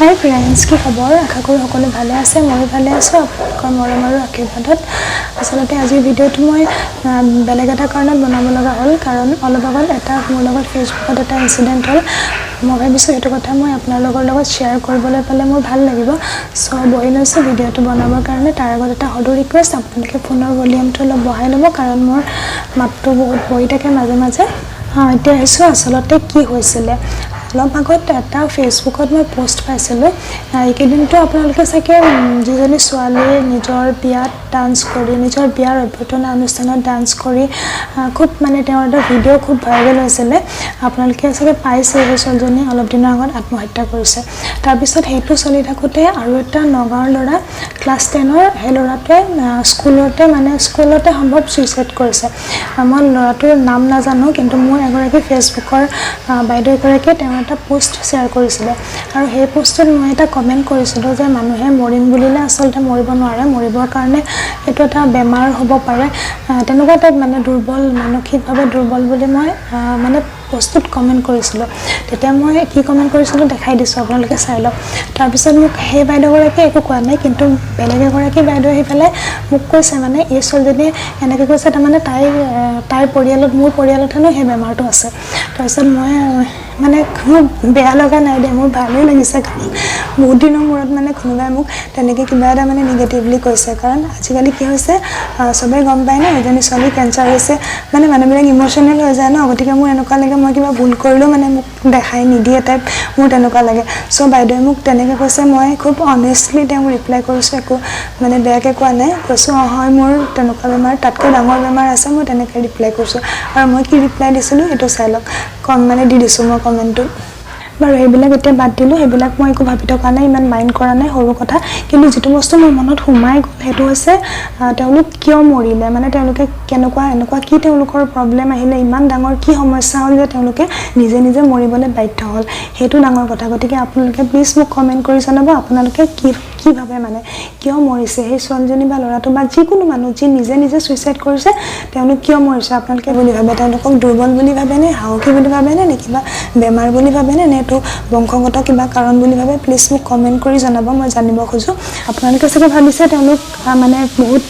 হাই friends, কি খবৰ? আশা কৰোঁ সকলো ভালে আছে। ময়ো ভালে আছোঁ আপোনালোকৰ মৰম আৰু আশীৰ্বাদত। আচলতে আজিৰ ভিডিঅ'টো মই বেলেগ এটা কাৰণত বনাব লগা হ'ল, কাৰণ অলপ আগত মোৰ লগত ফেচবুকত এটা ইনচিডেণ্ট হ'ল। মই ভাবিছোঁ সেইটো কথা মই আপোনালোকৰ লগত শ্বেয়াৰ কৰিবলৈ পালে মোৰ ভাল লাগিব। চ' বহি লৈছোঁ ভিডিঅ'টো বনাবৰ কাৰণে। তাৰ আগত এটা সৰু ৰিকুৱেষ্ট, আপোনালোকে ফোনৰ ভলিউমটো অলপ বঢ়াই ল'ব, কাৰণ মোৰ মাতটো বহুত বহি থাকে মাজে মাজে। এতিয়া আহিছোঁ আচলতে কি হৈছিলে। অলপ আগত এটা ফেচবুকত মই পোষ্ট পাইছিলোঁ। এইকেইদিনটো আপোনালোকে চাগে যিজনী ছোৱালীয়ে নিজৰ বিয়াত ডান্স কৰি, নিজৰ বিয়াৰ অভ্যৰ্থনা অনুষ্ঠানত ডান্স কৰি খুব তেওঁৰ এটা ভিডিঅ' খুব ভাইৰেল হৈছিলে। আপোনালোকে চাগে পাইছে, সেই ছোৱালীজনীয়ে অলপ দিনৰ আগত আত্মহত্যা কৰিছে। তাৰপিছত সেইটো চলি থাকোঁতে আৰু এটা নগাঁৱৰ ল'ৰা ক্লাছ 10ৰ, সেই ল'ৰাটোৱে স্কুলতে সম্ভৱ ছুইচাইড কৰিছে। মই ল'ৰাটোৰ নাম নাজানো, কিন্তু মোৰ এগৰাকী ফেচবুকৰ বাইদেউ এগৰাকীয়ে তেওঁ এটা পোষ্ট শ্বেয়াৰ কৰিছিলে, আৰু সেই পোষ্টত মই এটা কমেণ্ট কৰিছিলোঁ যে মানুহে মৰিম বুলিলে আচলতে মৰিব নোৱাৰে, মৰিবৰ কাৰণে এইটো এটা বেমাৰ হ'ব পাৰে, তেনেকুৱা টাইপ দুৰ্বল, মানসিকভাৱে দুৰ্বল বুলি মই পোষ্টটোত কমেণ্ট কৰিছিলোঁ। তেতিয়া মই কি কমেণ্ট কৰিছিলোঁ দেখাই দিছোঁ, আপোনালোকে চাই লওক। তাৰপিছত মোক সেই বাইদেউগৰাকীয়ে একো কোৱা নাই, কিন্তু বেলেগ এগৰাকী বাইদেউ আহি পেলাই মোক কৈছে এই ছোৱালীজনীয়ে এনেকৈ কৈছে, তাৰমানে তাইৰ পৰিয়ালত, মোৰ পৰিয়ালত হেনো সেই বেমাৰটো আছে। তাৰপিছত মই মোৰ বেয়া লগা নাই দে, মোৰ ভালেই লাগিছে, কাৰণ বহুত দিনৰ মূৰত কোনোবাই মোক তেনেকৈ কিবা এটা নিগেটিভলি কৈছে। কাৰণ আজিকালি কি হৈছে, চবেই গম পায় ন, এজনী ছোৱালী কেঞ্চাৰ হৈছে, মানুহবিলাক ইম'চনেল হৈ যায় ন। গতিকে মোৰ এনেকুৱা লাগে মই কিবা ভুল কৰিলেও মোক দেখাই নিদিয়ে টাইপ, মোৰ তেনেকুৱা লাগে। চ' বাইদেৱে মোক তেনেকৈ কৈছে, মই খুব অনেষ্টলি তেওঁক ৰিপ্লাই কৰিছোঁ, একো বেয়াকৈ কোৱা নাই। কৈছোঁ হয়, মোৰ তেনেকুৱা বেমাৰ, তাতকৈ ডাঙৰ বেমাৰ আছে, মই তেনেকৈ ৰিপ্লাই কৰিছোঁ। আৰু মই কি ৰিপ্লাই দিছিলোঁ সেইটো চাই লওক, দি দিছোঁ মই কমেণ্টটো। বাৰু সেইবিলাক এতিয়া বাদ দিলোঁ, সেইবিলাক মই একো ভাবি থকা নাই, ইমান মাইণ্ড কৰা নাই, সৰু কথা। কিন্তু যিটো বস্তু মোৰ মনত সোমাই গ'ল সেইটো হৈছে তেওঁলোক কিয় মৰিলে, তেওঁলোকে এনেকুৱা কি তেওঁলোকৰ প্ৰব্লেম আহিলে, ইমান ডাঙৰ কি সমস্যা হ'ল যে তেওঁলোকে নিজে নিজে মৰিবলৈ বাধ্য হ'ল, সেইটো ডাঙৰ কথা। গতিকে আপোনালোকে প্লিজ মোক কমেণ্ট কৰি জনাব, আপোনালোকে কি ভাবে, কিয় মৰিছে সেই ছোৱালীজনী বা ল'ৰাটো বা যিকোনো মানুহ যি নিজে নিজে ছুইচাইড কৰিছে, তেওঁলোক কিয় মৰিছে আপোনালোকে বুলি ভাবে? তেওঁলোকক দুৰ্বল বুলি ভাবেনে, সাহসী বুলি ভাবেনে, নে কিবা বেমাৰ বুলি ভাবেনে, নে এইটো বংশগত কিবা কাৰণ বুলি ভাবে? প্লিজ মোক কমেণ্ট কৰি জনাব, মই জানিব খোজোঁ। আপোনালোকে চাগে ভাবিছে তেওঁলোক বহুত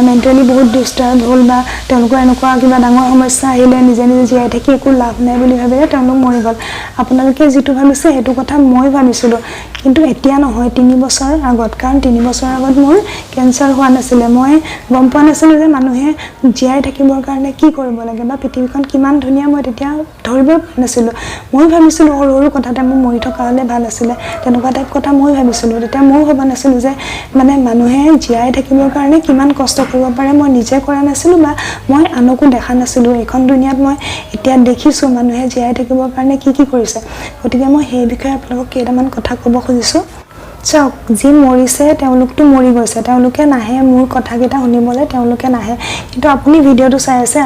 মেণ্টেলি বহুত ডিষ্টাৰ্ব হ'ল, বা তেওঁলোকৰ এনেকুৱা কিবা ডাঙৰ সমস্যা আহিলে নিজে নিজে জীয়াই থাকি একো লাভ নাই বুলি ভাবিলে তেওঁলোক মৰি গ'ল। আপোনালোকে যিটো ভাবিছে সেইটো কথা মই ভাবিছিলোঁ, কিন্তু এতিয়া নহয়, 3 বছৰ আগত। কাৰণ 3 বছৰৰ আগত মোৰ কেঞ্চাৰ হোৱা নাছিলে, মই গম পোৱা নাছিলোঁ যে মানুহে জীয়াই থাকিবৰ কাৰণে কি কৰিব লাগে, বা পৃথিৱীখন কিমান ধুনীয়া মই তেতিয়া ধৰিব পৰা নাছিলোঁ। মই ভাবিছিলোঁ সৰু সৰু কথাতে মোৰ মৰি থকা হ'লে ভাল আছিলে, তেনেকুৱা টাইপ কথা মই ভাবিছিলোঁ। তেতিয়া ময়ো ভবা নাছিলোঁ যে মানুহে জীয়াই থাকিবৰ কাৰণে কিমান কষ্ট কৰিব পাৰে, মই নিজে কৰা নাছিলোঁ, বা মই আনকো দেখা নাছিলোঁ। এইখন দুনিয়াত মই এতিয়া দেখিছোঁ মানুহে জীয়াই থাকিবৰ কাৰণে কি কি কৰিছে। গতিকে মই সেই বিষয়ে আপোনালোকক কেইটামান কথা ক'ব খুজিছোঁ। চাওক, যি মৰিছে তেওঁলোকতো মৰি গৈছে, তেওঁলোকে নাহে মোৰ কথাকেইটা শুনিবলৈ, তেওঁলোকে নাহে। কিন্তু আপুনি ভিডিঅ'টো চাই আছে,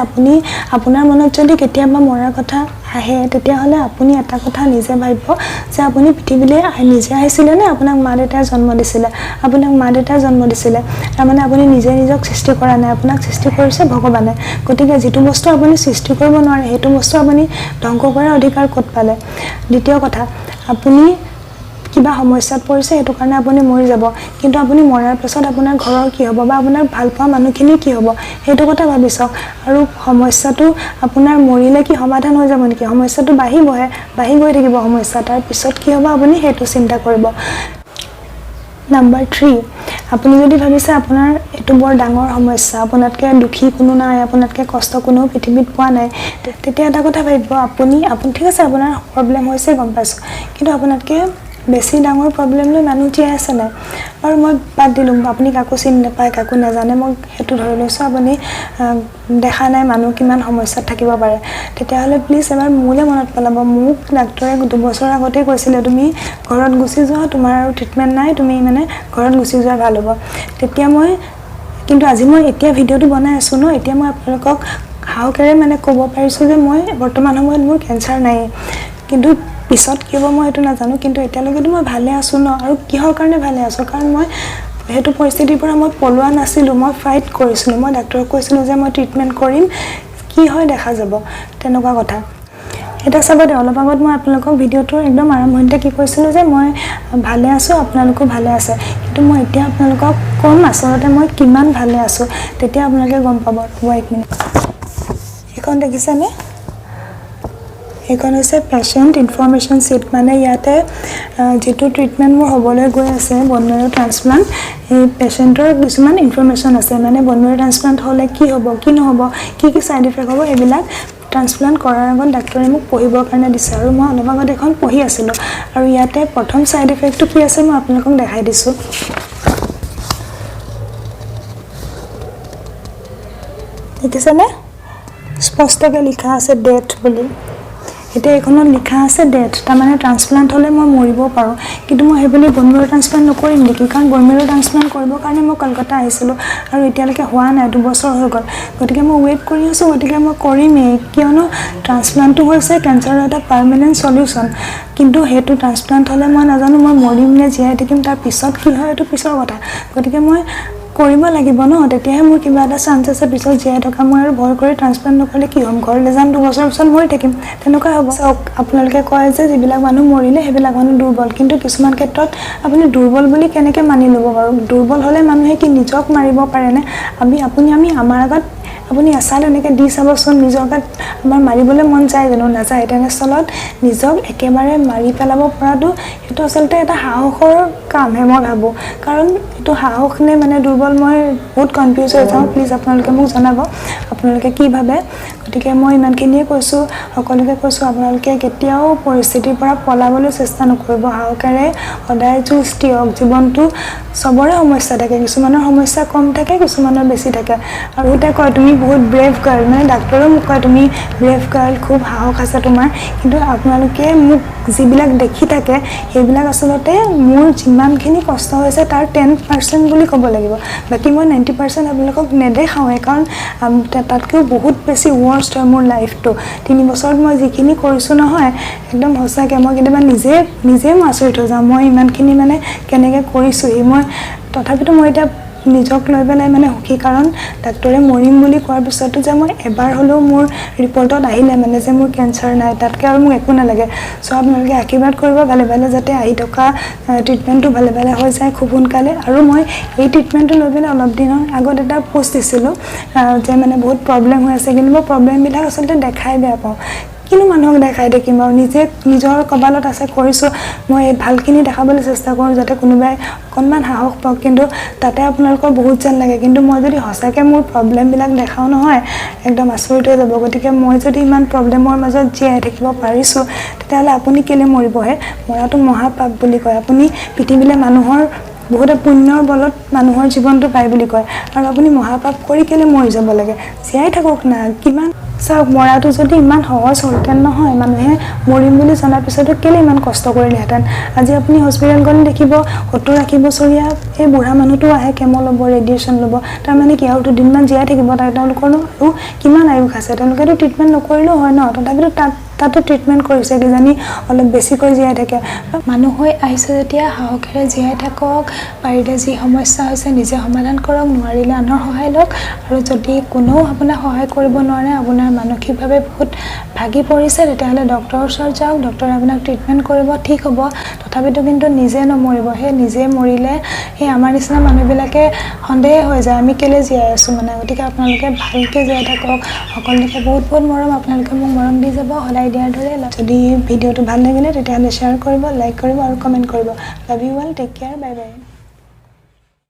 আপোনাৰ মনত যদি কেতিয়াবা মৰাৰ কথা আহে, তেতিয়াহ'লে আপুনি এটা কথা নিজে ভাবিব যে আপুনি পৃথিৱীলৈ নিজে আহিছিলে নে আপোনাক মা দেউতাই জন্ম দিছিলে? আপোনাক মা দেউতাই জন্ম দিছিলে, তাৰমানে আপুনি নিজে নিজক সৃষ্টি কৰা নাই, আপোনাক সৃষ্টি কৰিছে ভগৱানে। গতিকে যিটো বস্তু আপুনি সৃষ্টি কৰিব নোৱাৰে, সেইটো বস্তু আপুনি ধ্বংস কৰাৰ অধিকাৰ ক'ত পালে? দ্বিতীয় কথা, আপুনি কিবা সমস্যাত পৰিছে, সেইটো কাৰণে আপুনি মৰি যাব, কিন্তু আপুনি মৰাৰ পাছত আপোনাৰ ঘৰৰ কি হ'ব, বা আপোনাৰ ভাল পোৱা মানুহখিনিৰ কি হ'ব, সেইটো কথা ভাবি চাওক। আৰু সমস্যাটো আপোনাৰ মৰিলে কি সমাধান হৈ যাব নেকি? সমস্যাটো বাঢ়ি গৈ থাকিব সমস্যা, তাৰ পিছত কি হ'ব আপুনি সেইটো চিন্তা কৰিব। নম্বৰ 3, আপুনি যদি ভাবিছে আপোনাৰ এইটো বৰ ডাঙৰ সমস্যা, আপোনাতকৈ দুখী কোনো নাই, আপোনাতকৈ কষ্ট কোনেও পৃথিৱীত পোৱা নাই, তেতিয়া এটা কথা ভাবিব, আপুনি ঠিক আছে, আপোনাৰ প্ৰব্লেম হৈছে গম পাইছোঁ, কিন্তু আপোনাতকৈ বেছি ডাঙৰ প্ৰব্লেম লৈ মানুহ জীয়াই আছে নাই? বাৰু মই বাদ দিলোঁ, আপুনি কাকো চিনি নাপায়, কাকো নাজানে, মই সেইটো ধৰি লৈছোঁ। আপুনি দেখা নাই মানুহ কিমান সমস্যাত থাকিব পাৰে। তেতিয়াহ'লে প্লিজ এবাৰ মোলৈ মনত পেলাব, মোক ডাক্তৰে 2 বছৰ আগতেই কৈছিলে, তুমি ঘৰত গুচি যোৱা, তোমাৰ আৰু ট্ৰিটমেণ্ট নাই, তুমি ঘৰত গুচি যোৱা ভাল হ'ব। কিন্তু আজি মই এতিয়া ভিডিঅ'টো বনাই আছোঁ ন, এতিয়া মই আপোনালোকক সাহসেৰে ক'ব পাৰিছোঁ যে মই বৰ্তমান সময়ত মোৰ কেঞ্চাৰ নায়েই। কিন্তু পিছত কি হ'ব মই সেইটো নাজানো, কিন্তু এতিয়ালৈকেতো মই ভালে আছোঁ ন। আৰু কিহৰ কাৰণে ভালে আছোঁ? কাৰণ মই সেইটো পৰিস্থিতিৰ পৰা মই পলোৱা নাছিলোঁ, মই ফাইট কৰিছিলোঁ, মই ডাক্তৰক কৈছিলোঁ যে মই ট্ৰিটমেণ্ট কৰিম, কি হয় দেখা যাব, তেনেকুৱা কথা। এটা চাব দে অলপ আগত মই আপোনালোকক ভিডিঅ'টোৰ একদম আৰম্ভণিতে কি কৈছিলোঁ যে মই ভালে আছোঁ আপোনালোকো ভালে আছে কিন্তু মই এতিয়া আপোনালোকক ক'ম আচলতে মই কিমান ভালে আছোঁ তেতিয়া আপোনালোকে গম পাব ৰ'ব 1 মিনিট এইখন দেখিছেনে এইখন হৈছে পেচেণ্ট ইনফৰমেশ্যন শ্বীট মানে ইয়াতে যেটো ট্ৰিটমেণ্ট মোৰ হ'বলৈ গৈ আছে বন মেৰু ট্ৰান্সপ্লান্ট এই পেচেণ্টৰ কিছুমান ইনফৰমেশ্যন আছে মানে বন মেৰু ট্ৰান্সপ্লান্ট হ'লে কি হ'ব কি নহ'ব কি সাইড ইফেক্ট হ'ব এইবিলাক ট্ৰান্সপ্লান্ট কৰাৰ আগত ডাক্তৰে মোক পঢ়িবৰ কাৰণে দিছে আৰু মই অলপ আগত এখন পঢ়ি আছিলোঁ আৰু ইয়াতে প্ৰথম সাইড ইফেক্টটো কি আছে মই আপোনালোকক দেখাই দিছোঁ দেখিছেনে স্পষ্টকৈ লিখা আছে ডেথ বুলি এতিয়া এইখনত লিখা আছে ডেথ তাৰমানে ট্ৰান্সপ্লান্ট হ'লে মই মৰিব পাৰোঁ কিন্তু মই সেইবুলি বন মেৰু ট্ৰান্সপ্লান্ট নকৰিম নেকি কাৰণ বন মেৰু ট্ৰান্সপ্লান্ট কৰিবৰ কাৰণে মই কলকাতা আহিছিলোঁ আৰু এতিয়ালৈকে হোৱা নাই 2 বছৰ হৈ গ'ল গতিকে মই ৱেইট কৰি আছোঁ গতিকে মই কৰিমেই কিয়নো ট্ৰান্সপ্লান্টটো হৈছে কেঞ্চাৰৰ এটা পাৰ্মানেণ্ট সলিউশ্যন কিন্তু সেইটো ট্ৰান্সপ্লান্ট হ'লে মই নাজানো মই মৰিম নে জীয়াই থাকিম তাৰ পিছত কি হয় এইটো পিছৰ কথা গতিকে মই কৰিব লাগিব ন তেতিয়াহে মোৰ কিবা এটা চান্স আছে পিছত জীয়াই থকা মই আৰু ভয় কৰি ট্ৰান্সপ্লান্ট নকৰিলে কি হ'ম ঘৰলৈ যাম 2 বছৰ পিছত মৰি থাকিম তেনেকুৱা হ'ব আপোনালোকে কয় যে যিবিলাক মানুহ মৰিলে সেইবিলাক মানুহ দুৰ্বল কিন্তু কিছুমান ক্ষেত্ৰত আপুনি দুৰ্বল বুলি কেনেকৈ মানি ল'ব বাৰু দুৰ্বল হ'লে মানুহে কি নিজক মাৰিব পাৰেনে আমি আমাৰ আগত আপুনি এচাল এনেকৈ দি চাবচোন নিজৰ গাত আমাৰ মাৰিবলৈ মন যায় জানো নাযায় তেনেস্থলত নিজক একেবাৰে মাৰি পেলাব পৰাটো সেইটো আচলতে এটা সাহসৰ কামহে মই ভাবোঁ কাৰণ এইটো সাহস নে মানে দুৰ্বল মই বহুত কনফিউজ হৈ যাওঁ প্লিজ আপোনালোকে মোক জনাব আপোনালোকে কি ভাবে গতিকে মই ইমানখিনিয়ে কৈছোঁ সকলোকে কৈছোঁ আপোনালোকে কেতিয়াও পৰিস্থিতিৰ পৰা পলাবলৈ চেষ্টা নকৰিব সাহসেৰে সদায় যুঁজ দিয়ক জীৱনটো চবৰে সমস্যা থাকে কিছুমানৰ সমস্যা কম থাকে কিছুমানৰ বেছি থাকে আৰু এতিয়া কয় তুমি বহুত ব্ৰেভ গাৰ্ল মানে ডাক্তৰেও মোক কয় তুমি ব্ৰেভ গাৰ্ল খুব সাহস আছে তোমাৰ কিন্তু আপোনালোকে মোক যিবিলাক দেখি থাকে সেইবিলাক আচলতে মোৰ যিমানখিনি কষ্ট হৈছে তাৰ 10% বুলি ক'ব লাগিব বাকী মই 90% আপোনালোকক নেদেখাওঁৱে কাৰণ তাতকৈও বহুত বেছি ৱৰ্ষ্ট হয় মোৰ লাইফটো 3 বছৰত মই যিখিনি কৰিছোঁ নহয় একদম সঁচাকৈ মই কেতিয়াবা নিজে মই আচৰিত হৈ যাওঁ মই ইমানখিনি মানে কেনেকৈ কৰিছোঁহি মই তথাপিতো মই এতিয়া নিজক লৈ পেলাই মানে সুখী কাৰণ ডাক্তৰে মৰিম বুলি কোৱাৰ পিছতো যে মই এবাৰ হ'লেও মোৰ ৰিপৰ্টত আহিলে মানে যে মোৰ কেঞ্চাৰ নাই তাতকৈ আৰু মোক একো নালাগে চ' আপোনালোকে আশীৰ্বাদ কৰিব ভালে ভালে যাতে আহি থকা ট্ৰিটমেণ্টটো ভালে ভালে হৈ যায় খুব সোনকালে আৰু মই এই ট্ৰিটমেণ্টটো লৈ পেলাই অলপ দিনৰ আগত এটা পোষ্ট দিছিলোঁ যে মানে বহুত প্ৰব্লেম হৈ আছে কিন্তু মই প্ৰব্লেমবিলাক আচলতে দেখাই বেয়া পাওঁ কিনো মানুহক দেখাই থাকিম আৰু নিজৰ কপালত আছে কৰিছোঁ মই ভালখিনি দেখাবলৈ চেষ্টা কৰোঁ যাতে কোনোবাই অকণমান সাহস পাওক কিন্তু তাতে আপোনালোকৰ বহুত যেন লাগে কিন্তু মই যদি সঁচাকৈ মোৰ প্ৰব্লেমবিলাক দেখাওঁ নহয় একদম আচৰিত হৈ যাব গতিকে মই যদি ইমান প্ৰব্লেমৰ মাজত জীয়াই থাকিব পাৰিছোঁ তেতিয়াহ'লে আপুনি কেলৈ মৰিবহে মৰাটো মহাপাপ বুলি কয় আপুনি পৃথিৱীলৈ মানুহৰ বহুতে পুণ্যৰ বলত মানুহৰ জীৱনটো পায় বুলি কয় আৰু আপুনি মহাপাপ কৰি কেলৈ মৰি যাব লাগে জীয়াই থাকক না কিমান চাওক মৰাটো যদি ইমান সহজ হ'লহেঁতেন নহয় মানুহে মৰিম বুলি জনাৰ পিছতো কেলৈ ইমান কষ্ট কৰিলেহেঁতেন আজি আপুনি হস্পিটেল গ'লে দেখিব 70-80 বছৰীয়া এই বুঢ়া মানুহটো আহে কেমো ল'ব ৰেডিয়েশ্যন ল'ব তাৰমানে কি আৰু 2 দিনমান জীয়াই থাকিব তেওঁলোকৰনো আৰু কিমান আয়ুস আছে তেওঁলোকেতো ট্ৰিটমেণ্ট নকৰিলেও হয় ন তথাপিতো তাতো ট্ৰিটমেণ্ট কৰিছে কিজানি অলপ বেছিকৈ জীয়াই থাকে মানুহ হৈ আহিছে যেতিয়া সাহসেৰে জীয়াই থাকক পাৰিলে যি সমস্যা হৈছে নিজে সমাধান কৰক নোৱাৰিলে আনৰ সহায় লওক আৰু যদি কোনেও আপোনাক সহায় কৰিব নোৱাৰে আপোনাৰ মানসিকভাৱে বহুত ভাগি পৰিছে তেতিয়াহ'লে ডক্তৰৰ ওচৰত যাওক ডক্তৰে আপোনাক ট্ৰিটমেণ্ট কৰিব ঠিক হ'ব তথাপিতো কিন্তু নিজে নমৰিব সেই নিজে মৰিলে সেই আমাৰ নিচিনা মানুহবিলাকে সন্দেহ হৈ যায় আমি কেলৈ জীয়াই আছোঁ মানে গতিকে আপোনালোকে ভালকৈ জীয়াই থাকক সকলোকে বহুত বহুত মৰম আপোনালোকে মোক মৰম দি যাব সদায় দিয়াৰ দৰে যদি ভিডিঅ'টো ভাল লাগিলে তেতিয়াহ'লে শ্বেয়াৰ কৰিব লাইক কৰিব আৰু কমেণ্ট কৰিব love you all take care bye by